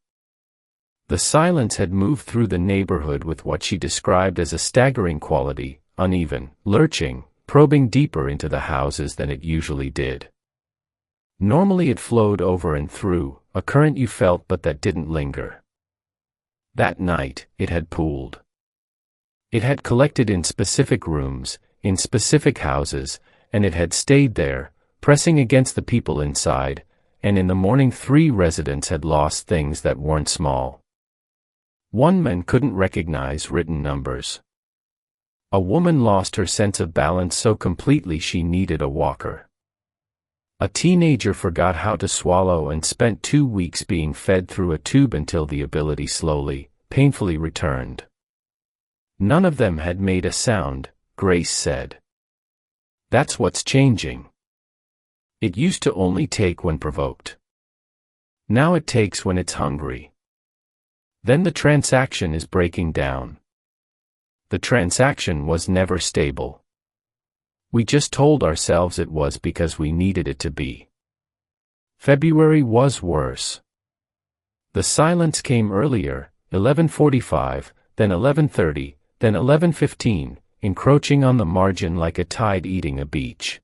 The silence had moved through the neighborhood with what she described as a staggering quality, uneven, lurching, probing deeper into the houses than it usually did. Normally it flowed over and through, a current you felt but that didn't linger. That night, it had pooled. It had collected in specific rooms, in specific houses, and it had stayed there, pressing against the people inside, and in the morning 3 residents had lost things that weren't small. 1 man couldn't recognize written numbers. A woman lost her sense of balance so completely she needed a walker. A teenager forgot how to swallow and spent 2 weeks being fed through a tube until the ability slowly, painfully returned. None of them had made a sound, Grace said. That's what's changing. It used to only take when provoked. Now it takes when it's hungry. Then the transaction is breaking down. The transaction was never stable. We just told ourselves it was because we needed it to be. February was worse. The silence came earlier, 11:45, then 11:30, then 11:15, encroaching on the margin like a tide eating a beach.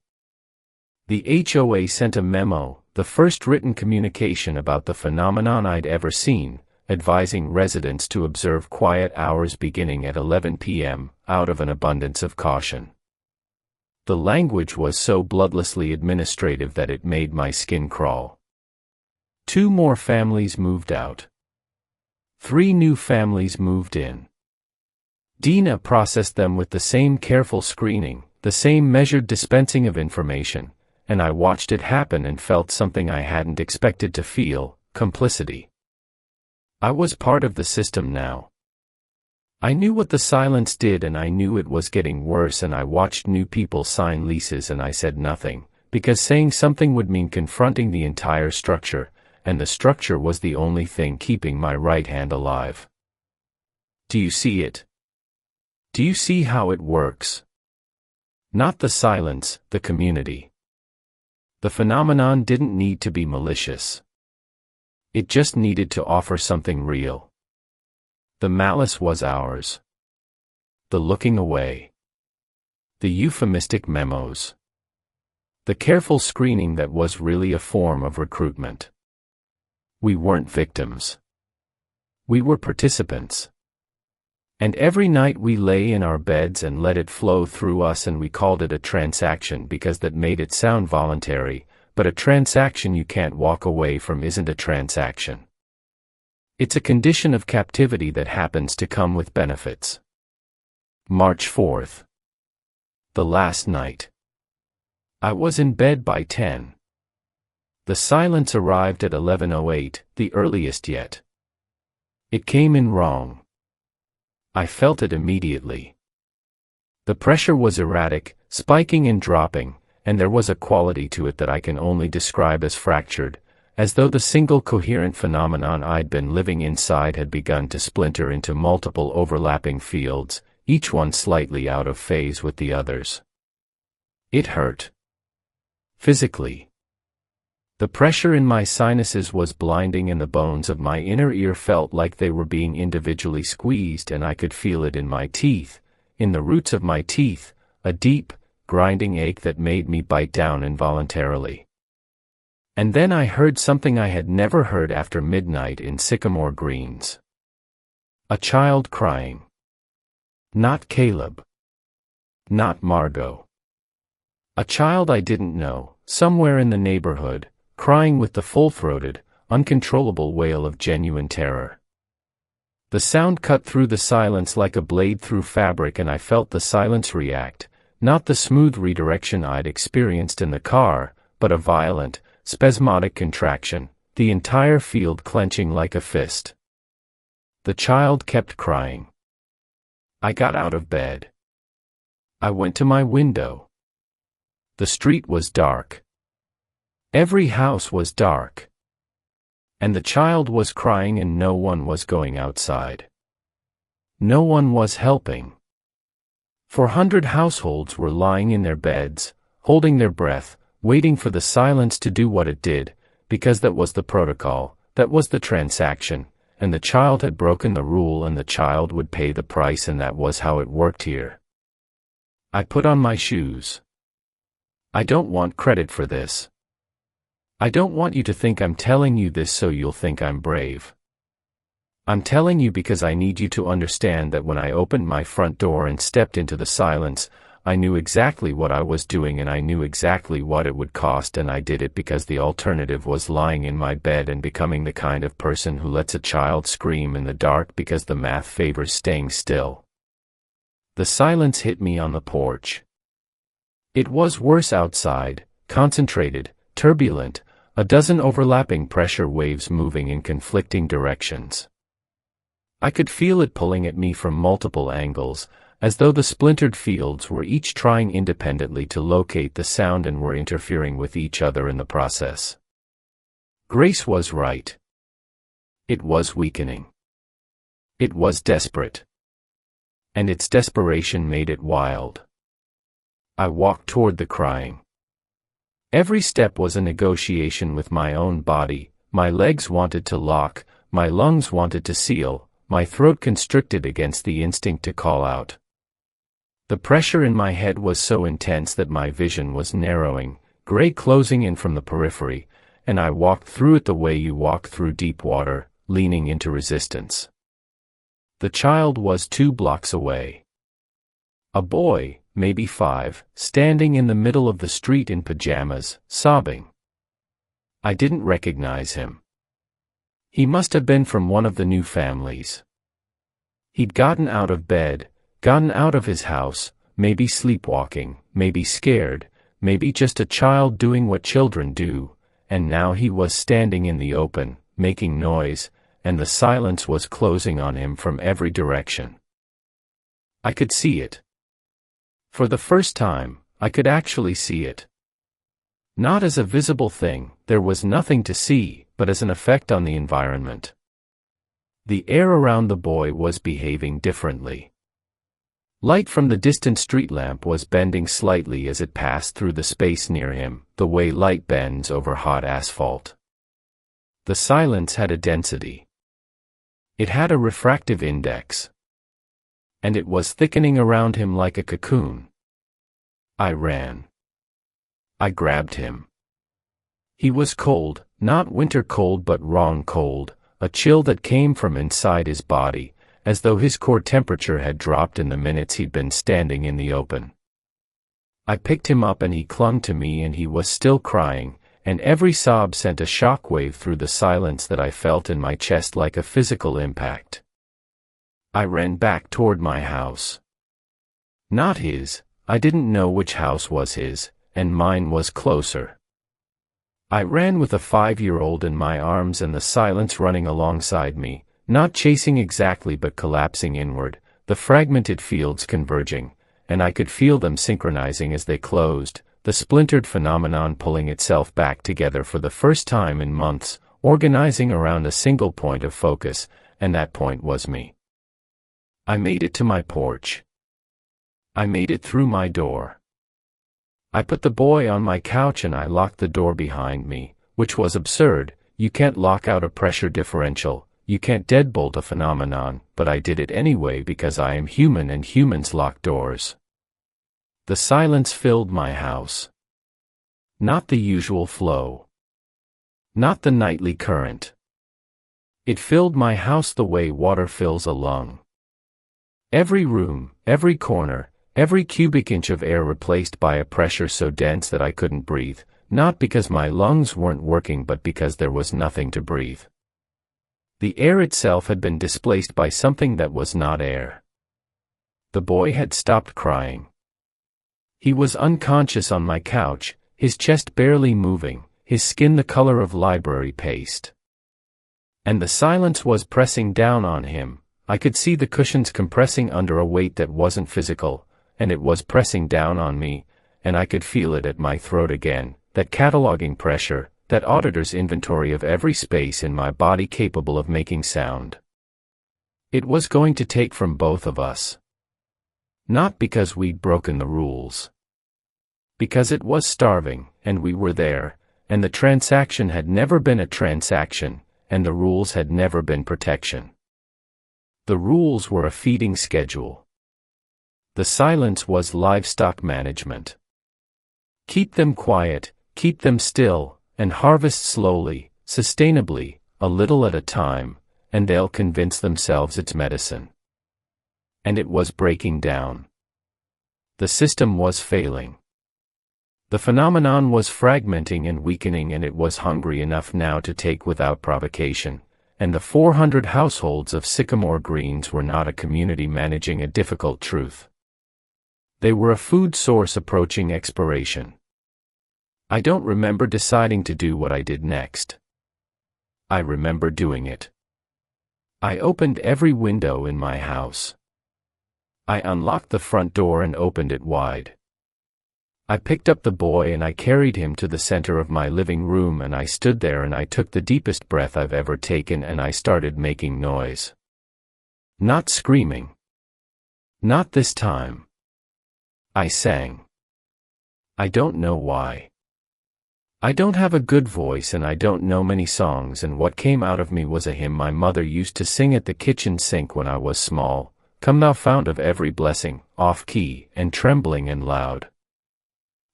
The HOA sent a memo, the first written communication about the phenomenon I'd ever seen, advising residents to observe quiet hours beginning at 11 p.m., out of an abundance of caution. The language was so bloodlessly administrative that it made my skin crawl. 2 more families moved out. 3 new families moved in. Dina processed them with the same careful screening, the same measured dispensing of information, and I watched it happen and felt something I hadn't expected to feel, complicity. I was part of the system now. I knew what the silence did and I knew it was getting worse, and I watched new people sign leases and I said nothing, because saying something would mean confronting the entire structure, and the structure was the only thing keeping my right hand alive. Do you see it? Do you see how it works? Not the silence, the community. The phenomenon didn't need to be malicious. It just needed to offer something real. The malice was ours. The looking away. The euphemistic memos. The careful screening that was really a form of recruitment. We weren't victims. We were participants. And every night we lay in our beds and let it flow through us, and we called it a transaction because that made it sound voluntary, but a transaction you can't walk away from isn't a transaction. It's a condition of captivity that happens to come with benefits. March 4th. The last night. I was in bed by 10. The silence arrived at 11:08, the earliest yet. It came in wrong. I felt it immediately. The pressure was erratic, spiking and dropping, and there was a quality to it that I can only describe as fractured, as though the single coherent phenomenon I'd been living inside had begun to splinter into multiple overlapping fields, each one slightly out of phase with the others. It hurt. Physically. The pressure in my sinuses was blinding, and the bones of my inner ear felt like they were being individually squeezed, and I could feel it in my teeth, in the roots of my teeth, a deep, grinding ache that made me bite down involuntarily. And then I heard something I had never heard after midnight in Sycamore Greens. A child crying. Not Caleb. Not Margot. A child I didn't know, somewhere in the neighborhood, crying with the full-throated, uncontrollable wail of genuine terror. The sound cut through the silence like a blade through fabric, and I felt the silence react, not the smooth redirection I'd experienced in the car, but a violent, spasmodic contraction, the entire field clenching like a fist. The child kept crying. I got out of bed. I went to my window. The street was dark. Every house was dark. And the child was crying, and no one was going outside. No one was helping. 400 households were lying in their beds, holding their breath, waiting for the silence to do what it did, because that was the protocol, that was the transaction, and the child had broken the rule, and the child would pay the price, and that was how it worked here. I put on my shoes. I don't want credit for this. I don't want you to think I'm telling you this so you'll think I'm brave. I'm telling you because I need you to understand that when I opened my front door and stepped into the silence, I knew exactly what I was doing, and I knew exactly what it would cost, and I did it because the alternative was lying in my bed and becoming the kind of person who lets a child scream in the dark because the math favors staying still. The silence hit me on the porch. It was worse outside, concentrated, turbulent, a dozen overlapping pressure waves moving in conflicting directions. I could feel it pulling at me from multiple angles, as though the splintered fields were each trying independently to locate the sound and were interfering with each other in the process. Grace was right. It was weakening. It was desperate. And its desperation made it wild. I walked toward the crying. Every step was a negotiation with my own body. My legs wanted to lock, my lungs wanted to seal, my throat constricted against the instinct to call out. The pressure in my head was so intense that my vision was narrowing, gray closing in from the periphery, and I walked through it the way you walk through deep water, leaning into resistance. The child was 2 blocks away. A boy, maybe 5, standing in the middle of the street in pajamas, sobbing. I didn't recognize him. He must have been from one of the new families. He'd gotten out of bed, gotten out of his house, maybe sleepwalking, maybe scared, maybe just a child doing what children do, and now he was standing in the open, making noise, and the silence was closing on him from every direction. I could see it. For the first time, I could actually see it. Not as a visible thing, there was nothing to see, but as an effect on the environment. The air around the boy was behaving differently. Light from the distant street lamp was bending slightly as it passed through the space near him, the way light bends over hot asphalt. The silence had a density. It had a refractive index. And it was thickening around him like a cocoon. I ran. I grabbed him. He was cold, not winter cold but wrong cold, a chill that came from inside his body, as though his core temperature had dropped in the minutes he'd been standing in the open. I picked him up and he clung to me and he was still crying, and every sob sent a shockwave through the silence that I felt in my chest like a physical impact. I ran back toward my house. Not his, I didn't know which house was his, and mine was closer. I ran with a 5-year-old in my arms and the silence running alongside me, not chasing exactly but collapsing inward, the fragmented fields converging, and I could feel them synchronizing as they closed, the splintered phenomenon pulling itself back together for the first time in months, organizing around a single point of focus, and that point was me. I made it to my porch. I made it through my door. I put the boy on my couch and I locked the door behind me, which was absurd. You can't lock out a pressure differential, you can't deadbolt a phenomenon, but I did it anyway because I am human and humans lock doors. The silence filled my house. Not the usual flow. Not the nightly current. It filled my house the way water fills a lung. Every room, every corner, every cubic inch of air replaced by a pressure so dense that I couldn't breathe, not because my lungs weren't working but because there was nothing to breathe. The air itself had been displaced by something that was not air. The boy had stopped crying. He was unconscious on my couch, his chest barely moving, his skin the color of library paste. And the silence was pressing down on him. I could see the cushions compressing under a weight that wasn't physical, and it was pressing down on me, and I could feel it at my throat again, that cataloging pressure, that auditor's inventory of every space in my body capable of making sound. It was going to take from both of us. Not because we'd broken the rules. Because it was starving, and we were there, and the transaction had never been a transaction, and the rules had never been protection. The rules were a feeding schedule. The silence was livestock management. Keep them quiet, keep them still, and harvest slowly, sustainably, a little at a time, and they'll convince themselves it's medicine. And it was breaking down. The system was failing. The phenomenon was fragmenting and weakening, and it was hungry enough now to take without provocation. And the 400 households of Sycamore Greens were not a community managing a difficult truth. They were a food source approaching expiration. I don't remember deciding to do what I did next. I remember doing it. I opened every window in my house. I unlocked the front door and opened it wide. I picked up the boy and I carried him to the center of my living room, and I stood there and I took the deepest breath I've ever taken, and I started making noise. Not screaming. Not this time. I sang. I don't know why. I don't have a good voice and I don't know many songs, and what came out of me was a hymn my mother used to sing at the kitchen sink when I was small. Come thou fount of every blessing, off-key and trembling and loud.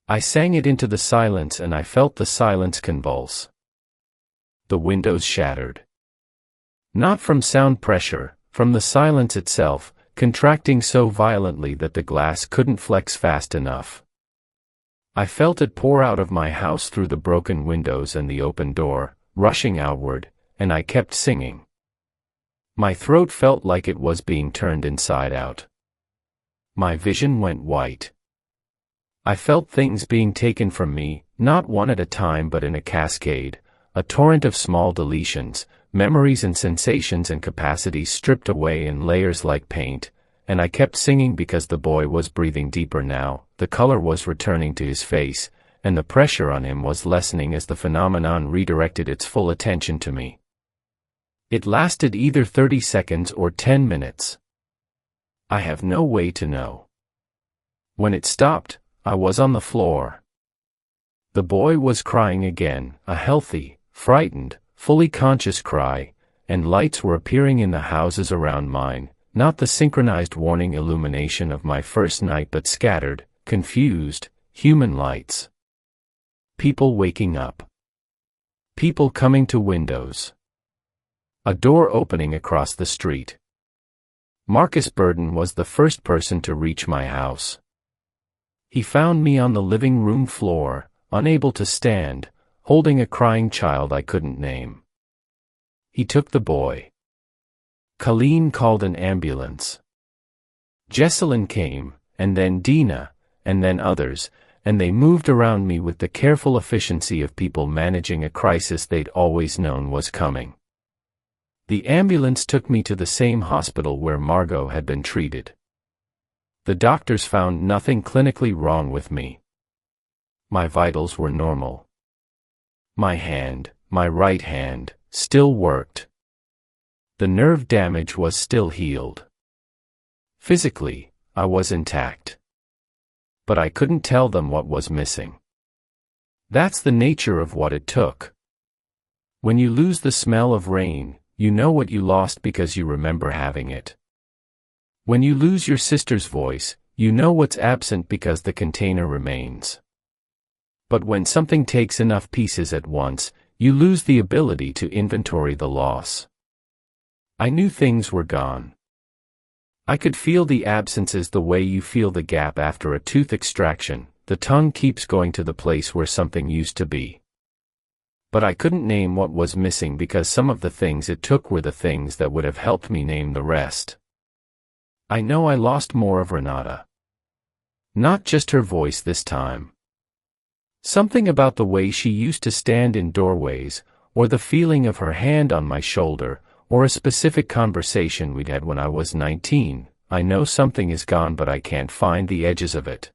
I sang it into the silence and I felt the silence convulse. The windows shattered. Not from sound pressure, from the silence itself, contracting so violently that the glass couldn't flex fast enough. I felt it pour out of my house through the broken windows and the open door, rushing outward, and I kept singing. My throat felt like it was being turned inside out. My vision went white. I felt things being taken from me, not one at a time but in a cascade, a torrent of small deletions, memories and sensations and capacities stripped away in layers like paint, and I kept singing because the boy was breathing deeper now, the color was returning to his face, and the pressure on him was lessening as the phenomenon redirected its full attention to me. It lasted either 30 seconds or 10 minutes. I have no way to know. When it stopped, I was on the floor. The boy was crying again, a healthy, frightened, fully conscious cry, and lights were appearing in the houses around mine, not the synchronized warning illumination of my first night but scattered, confused, human lights. People waking up. People coming to windows. A door opening across the street. Marcus Burden was the first person to reach my house. He found me on the living room floor, unable to stand, holding a crying child I couldn't name. He took the boy. Colleen called an ambulance. Jesselyn came, and then Dina, and then others, and they moved around me with the careful efficiency of people managing a crisis they'd always known was coming. The ambulance took me to the same hospital where Margot had been treated. The doctors found nothing clinically wrong with me. My vitals were normal. My hand, my right hand, still worked. The nerve damage was still healed. Physically, I was intact. But I couldn't tell them what was missing. That's the nature of what it took. When you lose the smell of rain, you know what you lost because you remember having it. When you lose your sister's voice, you know what's absent because the container remains. But when something takes enough pieces at once, you lose the ability to inventory the loss. I knew things were gone. I could feel the absences the way you feel the gap after a tooth extraction. The tongue keeps going to the place where something used to be. But I couldn't name what was missing because some of the things it took were the things that would have helped me name the rest. I know I lost more of Renata. Not just her voice this time. Something about the way she used to stand in doorways, or the feeling of her hand on my shoulder, or a specific conversation we'd had when I was 19. I know something is gone but I can't find the edges of it.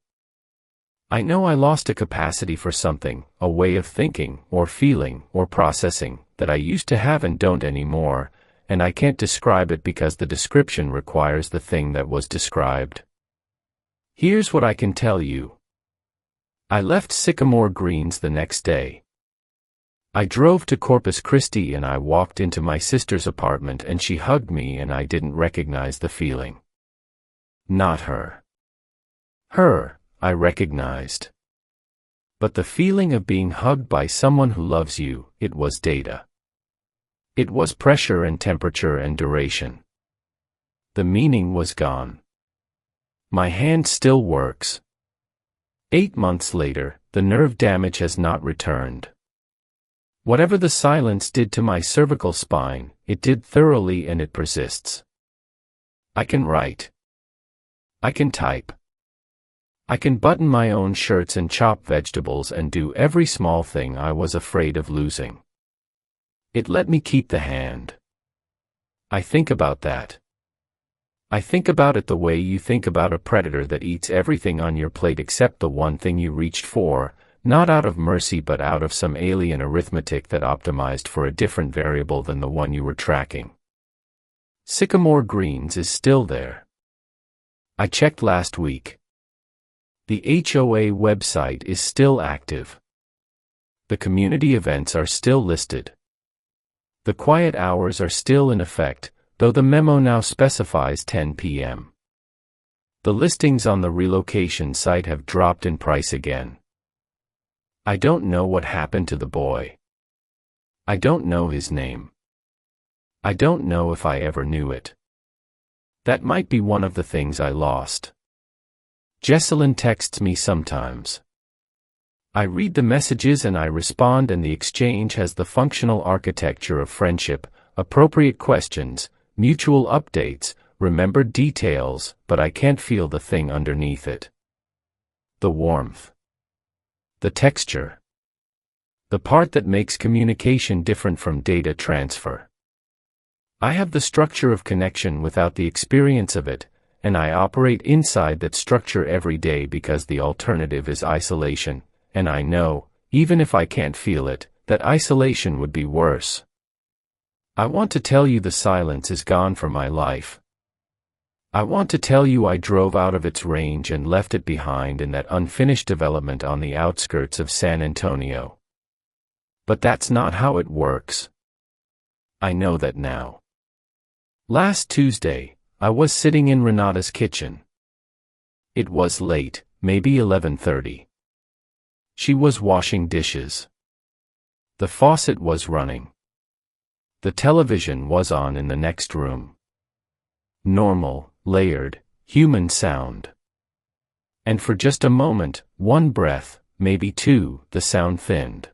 I know I lost a capacity for something, a way of thinking, or feeling, or processing, that I used to have and don't anymore, and I can't describe it because the description requires the thing that was described. Here's what I can tell you. I left Sycamore Greens the next day. I drove to Corpus Christi and I walked into my sister's apartment and she hugged me and I didn't recognize the feeling. Not her. Her, I recognized. But the feeling of being hugged by someone who loves you, it was data. It was pressure and temperature and duration. The meaning was gone. My hand still works. 8 months later, the nerve damage has not returned. Whatever the silence did to my cervical spine, it did thoroughly and it persists. I can write. I can type. I can button my own shirts and chop vegetables and do every small thing I was afraid of losing. It let me keep the hand. I think about that. I think about it the way you think about a predator that eats everything on your plate except the one thing you reached for, not out of mercy but out of some alien arithmetic that optimized for a different variable than the one you were tracking. Sycamore Greens is still there. I checked last week. The HOA website is still active. The community events are still listed. The quiet hours are still in effect, though the memo now specifies 10 p.m. The listings on the relocation site have dropped in price again. I don't know what happened to the boy. I don't know his name. I don't know if I ever knew it. That might be one of the things I lost. Jesselyn texts me sometimes. I read the messages and I respond, and the exchange has the functional architecture of friendship, appropriate questions, mutual updates, remembered details, but I can't feel the thing underneath it. The warmth. The texture. The part that makes communication different from data transfer. I have the structure of connection without the experience of it, and I operate inside that structure every day because the alternative is isolation, and I know, even if I can't feel it, that isolation would be worse. I want to tell you the silence is gone from my life. I want to tell you I drove out of its range and left it behind in that unfinished development on the outskirts of San Antonio. But that's not how it works. I know that now. Last Tuesday, I was sitting in Renata's kitchen. It was late, maybe 11:30. She was washing dishes. The faucet was running. The television was on in the next room. Normal, layered, human sound. And for just a moment, one breath, maybe two, the sound thinned.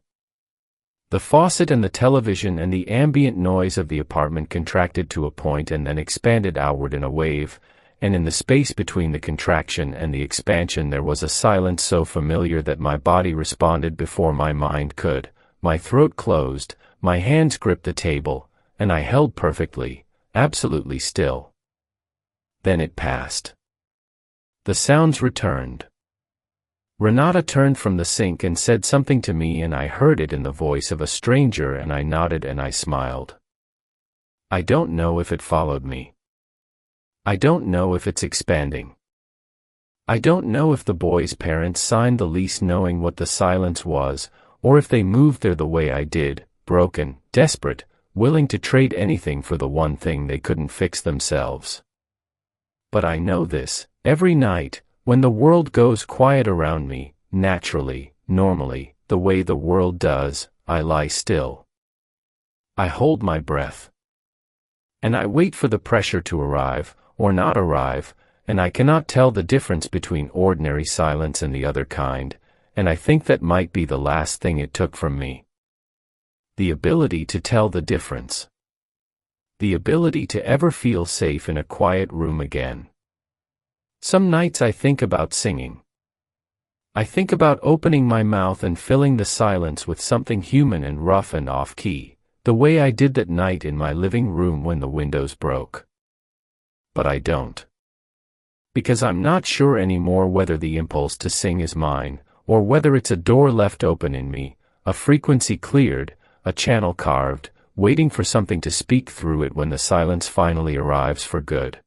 The faucet and the television and the ambient noise of the apartment contracted to a point and then expanded outward in a wave, and in the space between the contraction and the expansion there was a silence so familiar that my body responded before my mind could. My throat closed, my hands gripped the table, and I held perfectly, absolutely still. Then it passed. The sounds returned. Renata turned from the sink and said something to me, and I heard it in the voice of a stranger, and I nodded and I smiled. I don't know if it followed me. I don't know if it's expanding. I don't know if the boy's parents signed the lease knowing what the silence was, or if they moved there the way I did, broken, desperate, willing to trade anything for the one thing they couldn't fix themselves. But I know this, every night, when the world goes quiet around me, naturally, normally, the way the world does, I lie still. I hold my breath. And I wait for the pressure to arrive, or not arrive, and I cannot tell the difference between ordinary silence and the other kind, and I think that might be the last thing it took from me. The ability to tell the difference. The ability to ever feel safe in a quiet room again. Some nights I think about singing. I think about opening my mouth and filling the silence with something human and rough and off-key, the way I did that night in my living room when the windows broke. But I don't. Because I'm not sure anymore whether the impulse to sing is mine, or whether it's a door left open in me, a frequency cleared, a channel carved, waiting for something to speak through it when the silence finally arrives for good.